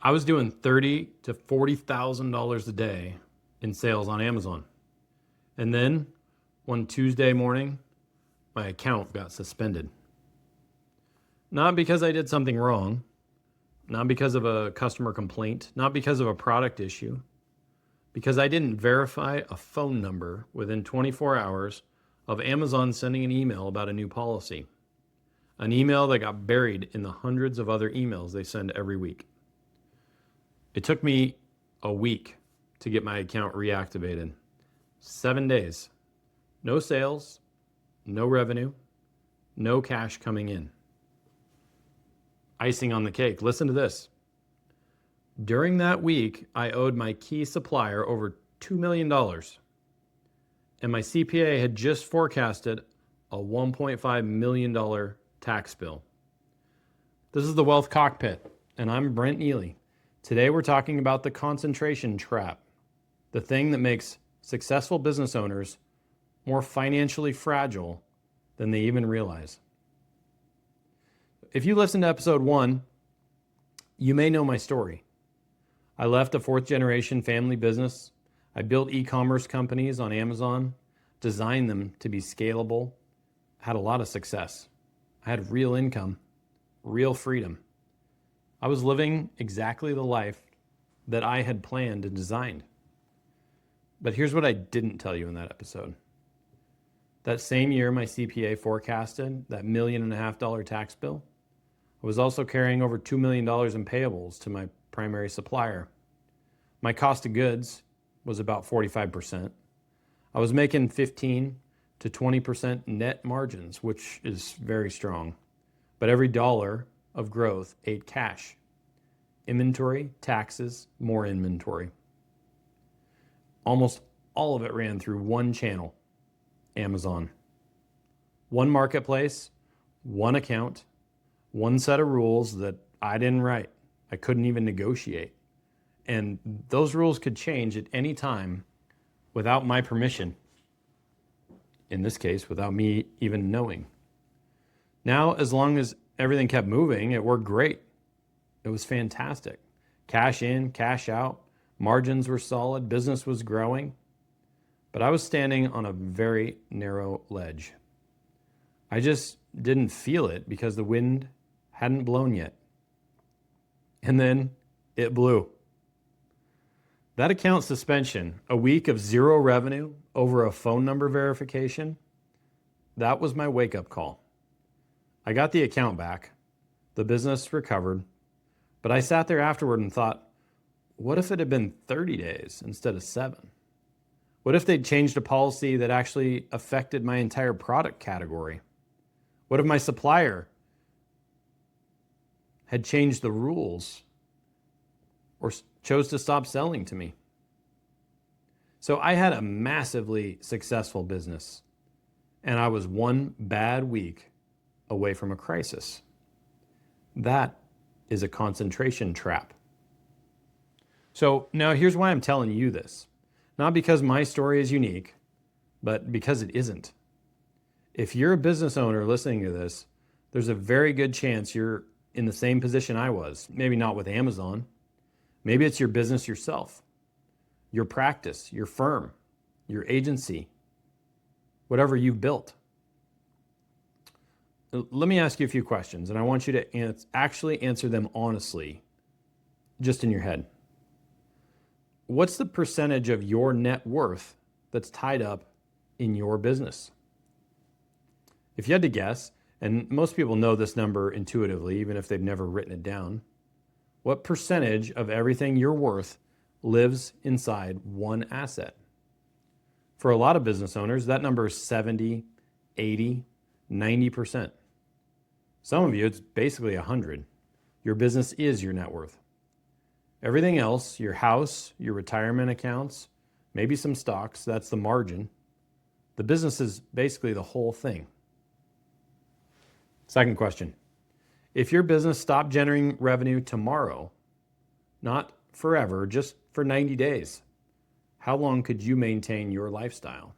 I was doing $30,000 to $40,000 a day in sales on Amazon. And then one Tuesday morning, my account got suspended. Not because I did something wrong, not because of a customer complaint, not because of a product issue, because I didn't verify a phone number within 24 hours of Amazon sending an email about a new policy. An email that got buried in the hundreds of other emails they send every week. It took me a week to get my account reactivated. 7 days. No sales, no revenue, no cash coming in. Icing on the cake. Listen to this. During that week, I owed my key supplier over $2 million. And my CPA had just forecasted a $1.5 million tax bill. This is the Wealth Cockpit, and I'm Brent Neely. Today we're talking about the concentration trap, the thing that makes successful business owners more financially fragile than they even realize. If you listened to episode 1, you may know my story. I left a fourth-generation family business. I built e-commerce companies on Amazon, designed them to be scalable, had a lot of success. I had real income, real freedom. I was living exactly the life that I had planned and designed. But here's what I didn't tell you in that episode. That same year, my CPA forecasted that $1.5 million tax bill. I was also carrying over $2 million in payables to my primary supplier. My cost of goods was about 45%. I was making 15 to 20% net margins, which is very strong. But every dollar of growth ate cash. Inventory, taxes, more inventory. Almost all of it ran through one channel, Amazon. One marketplace, one account, one set of rules that I didn't write. I couldn't even negotiate. And those rules could change at any time without my permission. In this case, without me even knowing. Now, as long as everything kept moving, it worked great. It was fantastic. Cash in, cash out, margins were solid, business was growing. But I was standing on a very narrow ledge. I just didn't feel it because the wind hadn't blown yet. And then it blew. That account suspension, a week of zero revenue over a phone number verification, that was my wake-up call. I got the account back. The business recovered. But I sat there afterward and thought, what if it had been 30 days instead of 7? What if they'd changed a policy that actually affected my entire product category? What if my supplier had changed the rules or chose to stop selling to me? So I had a massively successful business, and I was one bad week away from a crisis. That is a concentration trap. So now here's why I'm telling you this. Not because my story is unique, but because it isn't. If you're a business owner listening to this, there's a very good chance you're in the same position I was. Maybe not with Amazon. Maybe it's your business yourself, your practice, your firm, your agency, whatever you've built. Let me ask you a few questions, and I want you to actually answer them honestly, just in your head. What's the percentage of your net worth that's tied up in your business? If you had to guess, and most people know this number intuitively, even if they've never written it down, what percentage of everything you're worth lives inside one asset? For a lot of business owners, that number is 70, 80, 90%. Some of you, it's basically 100. Your business is your net worth. Everything else, your house, your retirement accounts, maybe some stocks, that's the margin. The business is basically the whole thing. Second question. If your business stopped generating revenue tomorrow, not forever, just for 90 days, how long could you maintain your lifestyle?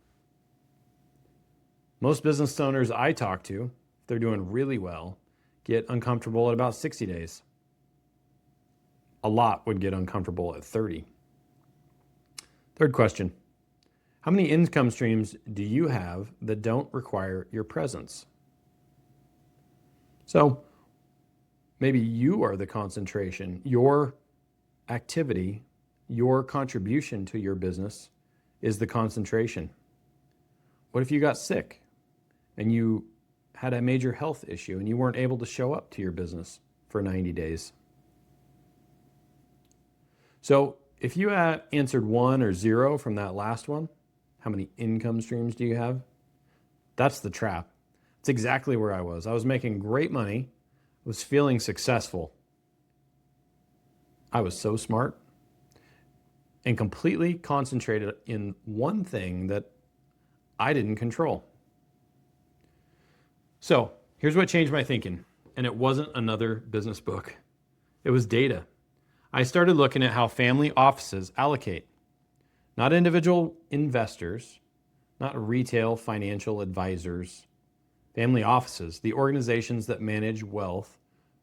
Most business owners I talk to, if they're doing really well, get uncomfortable at about 60 days. a lot would get uncomfortable at 30. Third question. How many income streams do you have that don't require your presence? So maybe you are the concentration. Your activity, your contribution to your business is the concentration. What if you got sick and you had a major health issue and you weren't able to show up to your business for 90 days? So if you answered 1 or 0 from that last one, how many income streams do you have? That's the trap. It's exactly where I was. I was making great money, was feeling successful. I was so smart and completely concentrated in one thing that I didn't control. So here's what changed my thinking. And it wasn't another business book. It was data. I started looking at how family offices allocate. Not individual investors, not retail financial advisors. Family offices, the organizations that manage wealth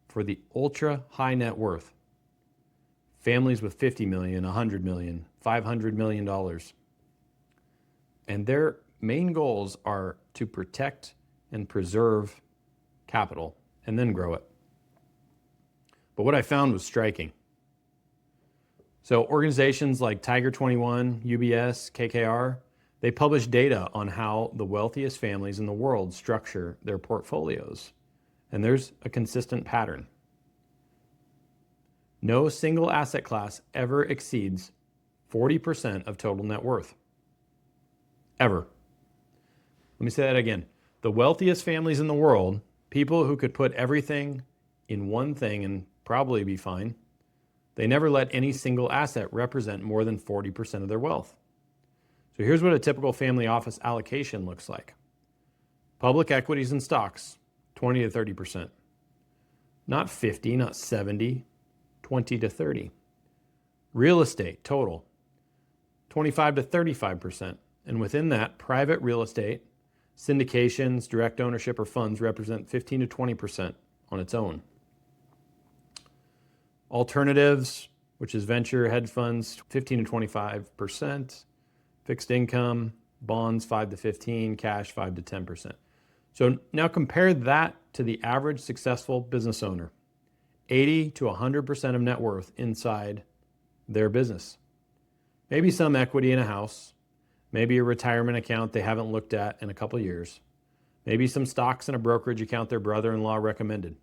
for the ultra high net worth. Families with $50 million, $100 million, $500 million. And their main goals are to protect and preserve capital and then grow it. But what I found was striking. So organizations like Tiger 21, UBS, KKR, they publish data on how the wealthiest families in the world structure their portfolios. And there's a consistent pattern. No single asset class ever exceeds 40% of total net worth. Ever. Let me say that again. The wealthiest families in the world, people who could put everything in one thing and probably be fine, they never let any single asset represent more than 40% of their wealth. So here's what a typical family office allocation looks like. Public equities and stocks, 20 to 30%. Not 50, not 70, 20 to 30. Real estate, total, 25 to 35%. And within that, private real estate, syndications, direct ownership, or funds represent 15 to 20% on its own. Alternatives, which is venture, hedge funds, 15 to 25%. Fixed income, bonds, 5 to 15, cash, 5 to 10%. So now compare that to the average successful business owner. 80 to 100% of net worth inside their business. Maybe some equity in a house, maybe a retirement account they haven't looked at in a couple of years, maybe some stocks in a brokerage account their brother-in-law recommended.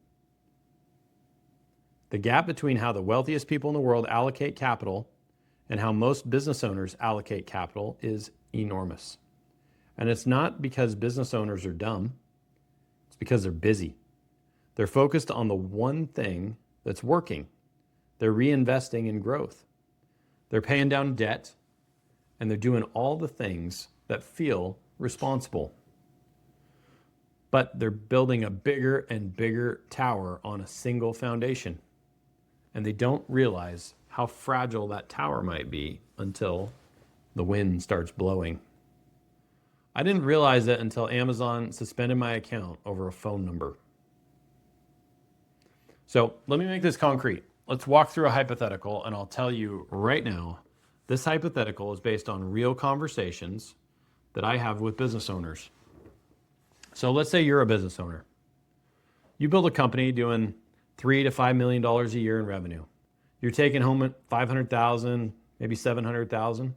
The gap between how the wealthiest people in the world allocate capital and how most business owners allocate capital is enormous. And it's not because business owners are dumb, it's because they're busy. They're focused on the one thing that's working. They're reinvesting in growth. They're paying down debt, and they're doing all the things that feel responsible. But they're building a bigger and bigger tower on a single foundation. And they don't realize how fragile that tower might be until the wind starts blowing. I didn't realize it until Amazon suspended my account over a phone number. So let me make this concrete. Let's walk through a hypothetical, and I'll tell you right now, this hypothetical is based on real conversations that I have with business owners. So let's say you're a business owner. You build a company doing $3 to $5 million a year in revenue. You're taking home at $500,000, maybe $700,000.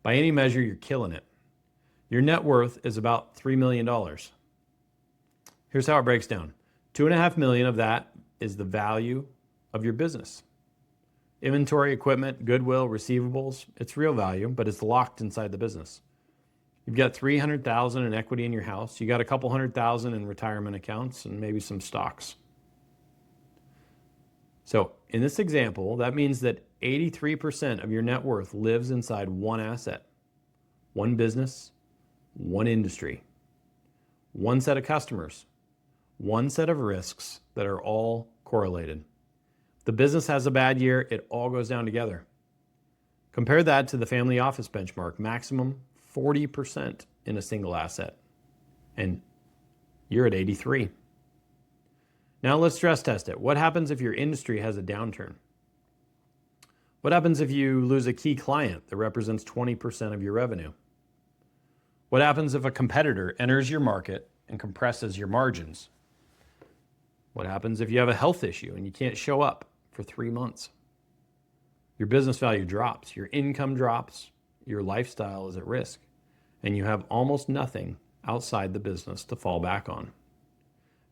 By any measure, you're killing it. Your net worth is about $3 million. Here's how it breaks down. $2.5 million of that is the value of your business. Inventory, equipment, goodwill, receivables, it's real value, but it's locked inside the business. You've got $300,000 in equity in your house. You got a couple $100,000 in retirement accounts and maybe some stocks. So in this example, that means that 83% of your net worth lives inside one asset, one business, one industry, one set of customers, one set of risks that are all correlated. If the business has a bad year, it all goes down together. Compare that to the family office benchmark, maximum 40% in a single asset, and you're at 83. Now let's stress test it. What happens if your industry has a downturn? What happens if you lose a key client that represents 20% of your revenue? What happens if a competitor enters your market and compresses your margins? What happens if you have a health issue and you can't show up for 3 months? Your business value drops, your income drops, your lifestyle is at risk, and you have almost nothing outside the business to fall back on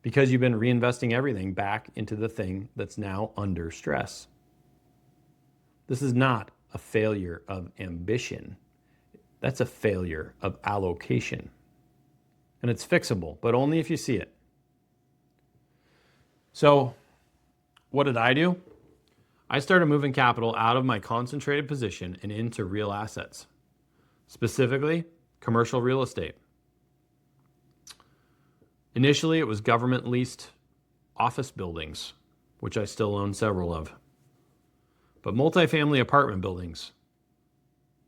because you've been reinvesting everything back into the thing that's now under stress. This is not a failure of ambition. That's a failure of allocation. And it's fixable, but only if you see it. So what did I do? I started moving capital out of my concentrated position and into real assets, specifically commercial real estate. Initially, it was government leased office buildings, which I still own several of. But multifamily apartment buildings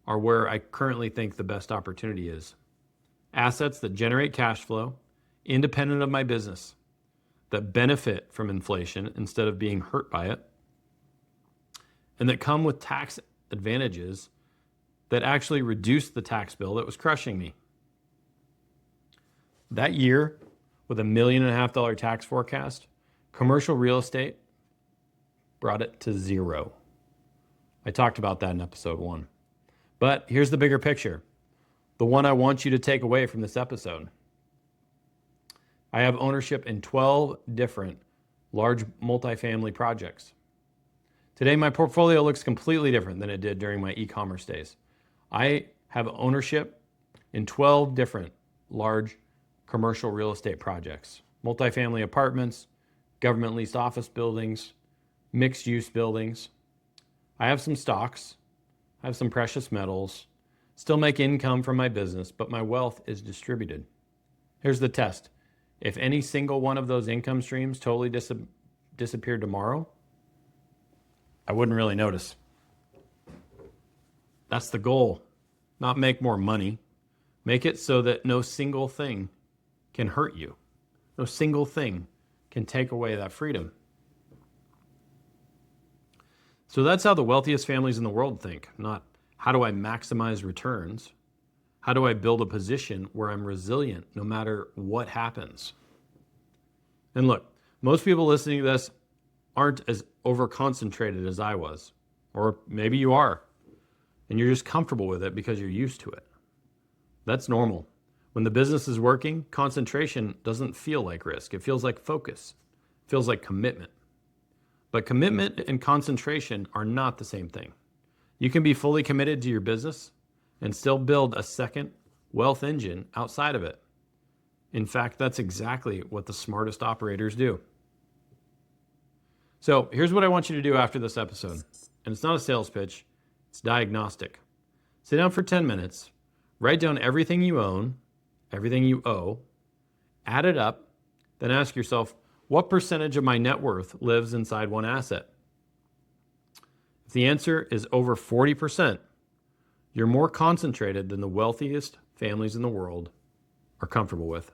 are where I currently think the best opportunity is. Assets that generate cash flow, independent of my business, that benefit from inflation instead of being hurt by it, and that come with tax advantages that actually reduce the tax bill that was crushing me. That year, with $1.5 million tax forecast, commercial real estate brought it to zero. I talked about that in episode 1. But here's the bigger picture, the one I want you to take away from this episode. I have ownership in 12 different large multifamily projects. Today, my portfolio looks completely different than it did during my e-commerce days. I have ownership in 12 different large commercial real estate projects, multifamily apartments, government leased office buildings, mixed use buildings. I have some stocks, I have some precious metals, still make income from my business, but my wealth is distributed. Here's the test. If any single one of those income streams totally disappeared tomorrow, I wouldn't really notice. That's the goal. Not make more money. Make it so that no single thing can hurt you. No single thing can take away that freedom. So that's how the wealthiest families in the world think, not how do I maximize returns? How do I build a position where I'm resilient no matter what happens? And look, most people listening to this aren't as over-concentrated as I was. Or maybe you are, and you're just comfortable with it because you're used to it. That's normal. When the business is working, concentration doesn't feel like risk. It feels like focus. It feels like commitment. But commitment and concentration are not the same thing. You can be fully committed to your business and still build a second wealth engine outside of it. In fact, that's exactly what the smartest operators do. So here's what I want you to do after this episode. And it's not a sales pitch, it's diagnostic. Sit down for 10 minutes, write down everything you own, everything you owe, add it up, then ask yourself, what percentage of my net worth lives inside one asset? If the answer is over 40%, you're more concentrated than the wealthiest families in the world are comfortable with.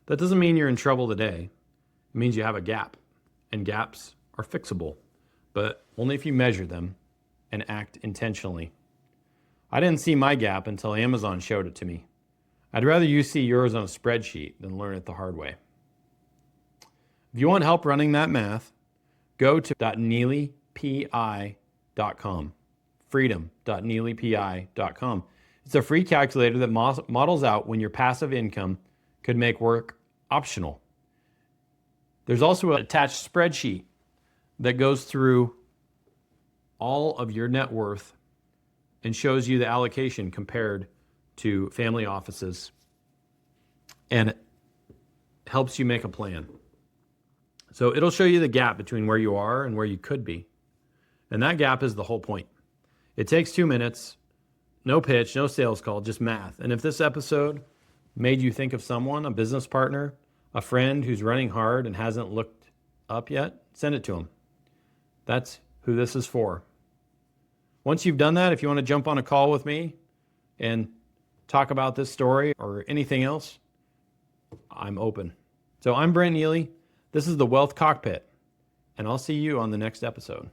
That doesn't mean you're in trouble today. It means you have a gap, and gaps are fixable, but only if you measure them and act intentionally. I didn't see my gap until Amazon showed it to me. I'd rather you see yours on a spreadsheet than learn it the hard way. If you want help running that math, go to .neelypi.com, freedom.neelypi.com. It's a free calculator that models out when your passive income could make work optional. There's also an attached spreadsheet that goes through all of your net worth and shows you the allocation compared to family offices, and it helps you make a plan. So it'll show you the gap between where you are and where you could be. And that gap is the whole point. It takes 2 minutes, no pitch, no sales call, just math. And if this episode made you think of someone, a business partner, a friend who's running hard and hasn't looked up yet, send it to them. That's who this is for. Once you've done that, if you want to jump on a call with me and talk about this story or anything else, I'm open. So I'm Brent Neely. This is the Wealth Cockpit, and I'll see you on the next episode.